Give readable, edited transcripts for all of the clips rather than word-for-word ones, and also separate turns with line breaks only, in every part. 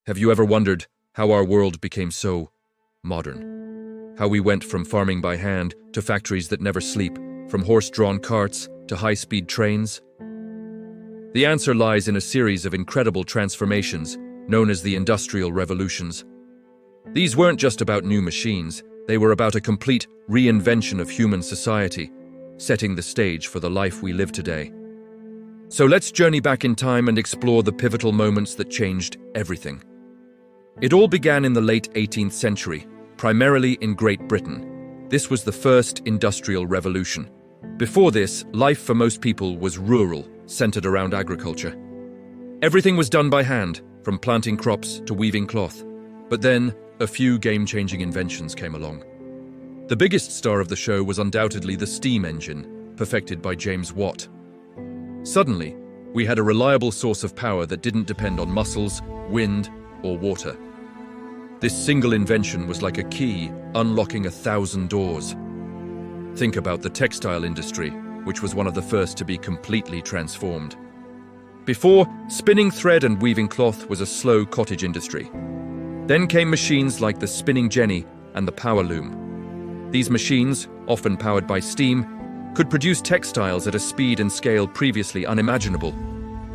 Have you ever wondered how our world became so modern? How we went from farming by hand to factories that never sleep, from horse-drawn carts to high-speed trains? The answer lies in a series of incredible transformations known as the Industrial Revolutions. These weren't just about new machines, they were about a complete reinvention of human society, setting the stage for the life we live today. So let's journey back in time and explore the pivotal moments that changed everything. It all began in the late 18th century, primarily in Great Britain. This was the first industrial revolution. Before this, life for most people was rural, centered around agriculture. Everything was done by hand, from planting crops to weaving cloth. But then, a few game-changing inventions came along. The biggest star of the show was undoubtedly the steam engine, perfected by James Watt. Suddenly, we had a reliable source of power that didn't depend on muscles, wind, or water. This single invention was like a key unlocking 1,000 doors. Think about the textile industry, which was one of the first to be completely transformed. Before, spinning thread and weaving cloth was a slow cottage industry. Then came machines like the spinning jenny and the power loom. These machines, often powered by steam, could produce textiles at a speed and scale previously unimaginable.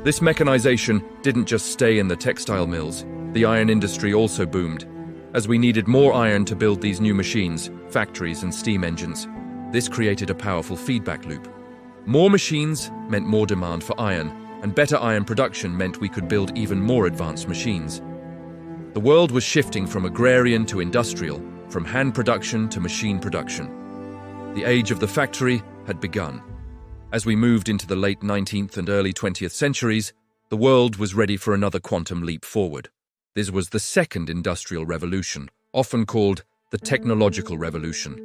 This mechanization didn't just stay in the textile mills. The iron industry also boomed, as we needed more iron to build these new machines, factories, and steam engines. This created a powerful feedback loop. More machines meant more demand for iron, and better iron production meant we could build even more advanced machines. The world was shifting from agrarian to industrial, from hand production to machine production. The age of the factory had begun. As we moved into the late 19th and early 20th centuries, the world was ready for another quantum leap forward. This was the second industrial revolution, often called the technological revolution.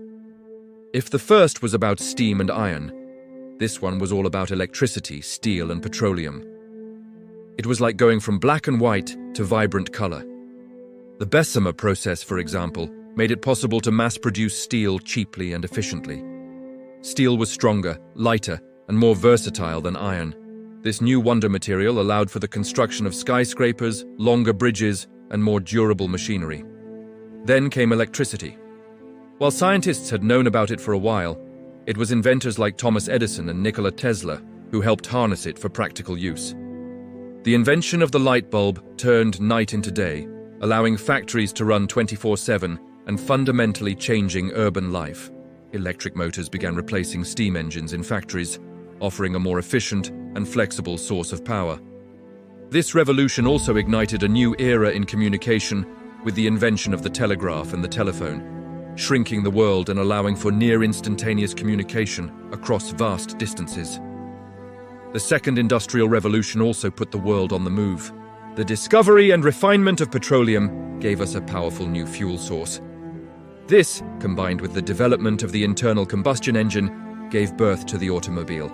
If the first was about steam and iron, this one was all about electricity, steel, and petroleum. It was like going from black and white to vibrant color. The Bessemer process, for example, made it possible to mass-produce steel cheaply and efficiently. Steel was stronger, lighter, and more versatile than iron. This new wonder material allowed for the construction of skyscrapers, longer bridges, and more durable machinery. Then came electricity. While scientists had known about it for a while, it was inventors like Thomas Edison and Nikola Tesla who helped harness it for practical use. The invention of the light bulb turned night into day, allowing factories to run 24/7 and fundamentally changing urban life. Electric motors began replacing steam engines in factories, offering a more efficient and flexible source of power. This revolution also ignited a new era in communication with the invention of the telegraph and the telephone, shrinking the world and allowing for near-instantaneous communication across vast distances. The second industrial revolution also put the world on the move. The discovery and refinement of petroleum gave us a powerful new fuel source. This, combined with the development of the internal combustion engine, gave birth to the automobile.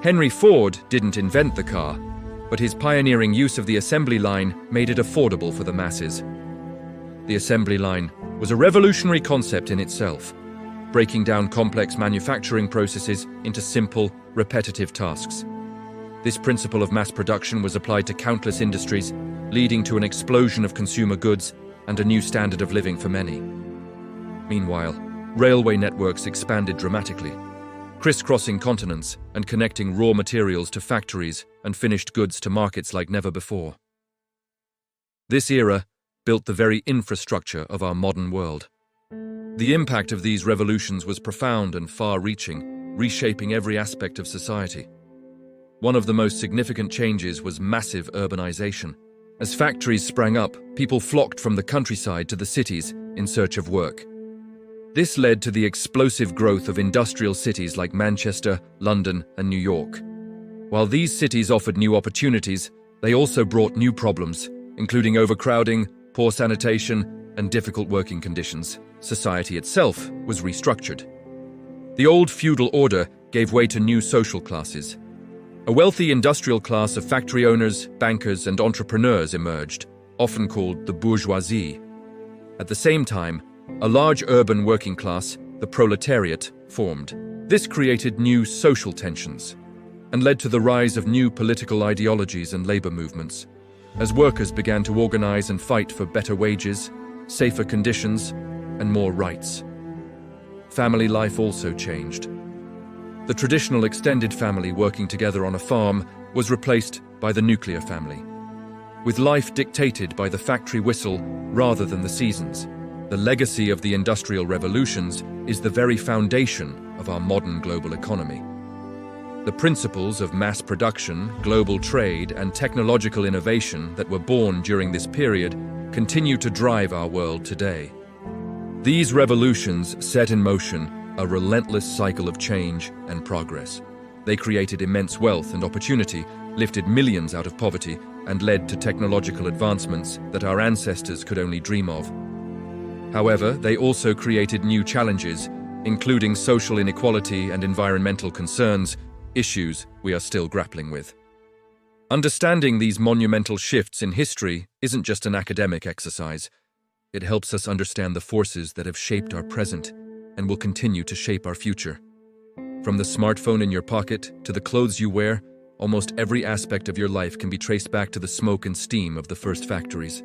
Henry Ford didn't invent the car, but his pioneering use of the assembly line made it affordable for the masses. The assembly line was a revolutionary concept in itself, breaking down complex manufacturing processes into simple, repetitive tasks. This principle of mass production was applied to countless industries, leading to an explosion of consumer goods and a new standard of living for many. Meanwhile, railway networks expanded dramatically, crisscrossing continents and connecting raw materials to factories and finished goods to markets like never before. This era built the very infrastructure of our modern world. The impact of these revolutions was profound and far-reaching, reshaping every aspect of society. One of the most significant changes was massive urbanization. As factories sprang up, people flocked from the countryside to the cities in search of work. This led to the explosive growth of industrial cities like Manchester, London, and New York. While these cities offered new opportunities, they also brought new problems, including overcrowding, poor sanitation, and difficult working conditions. Society itself was restructured. The old feudal order gave way to new social classes. A wealthy industrial class of factory owners, bankers, and entrepreneurs emerged, often called the bourgeoisie. At the same time, a large urban working class, the proletariat, formed. This created new social tensions and led to the rise of new political ideologies and labor movements. as workers began to organize and fight for better wages, safer conditions, and more rights. Family life also changed. The traditional extended family working together on a farm was replaced by the nuclear family, with life dictated by the factory whistle rather than the seasons. The legacy of the industrial revolutions is the very foundation of our modern global economy. The principles of mass production, global trade, and technological innovation that were born during this period continue to drive our world today. These revolutions set in motion a relentless cycle of change and progress. They created immense wealth and opportunity, lifted millions out of poverty, and led to technological advancements that our ancestors could only dream of. However, they also created new challenges, including social inequality and environmental concerns, issues we are still grappling with. Understanding these monumental shifts in history isn't just an academic exercise. It helps us understand the forces that have shaped our present and will continue to shape our future. From the smartphone in your pocket to the clothes you wear, almost every aspect of your life can be traced back to the smoke and steam of the first factories.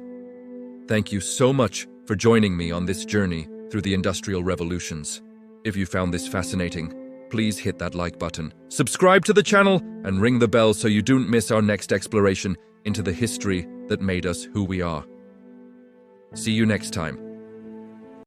Thank you so much for joining me on this journey through the industrial revolutions. If you found this fascinating, please hit that like button, subscribe to the channel, and ring the bell so you don't miss our next exploration into the history that made us who we are. See you next time.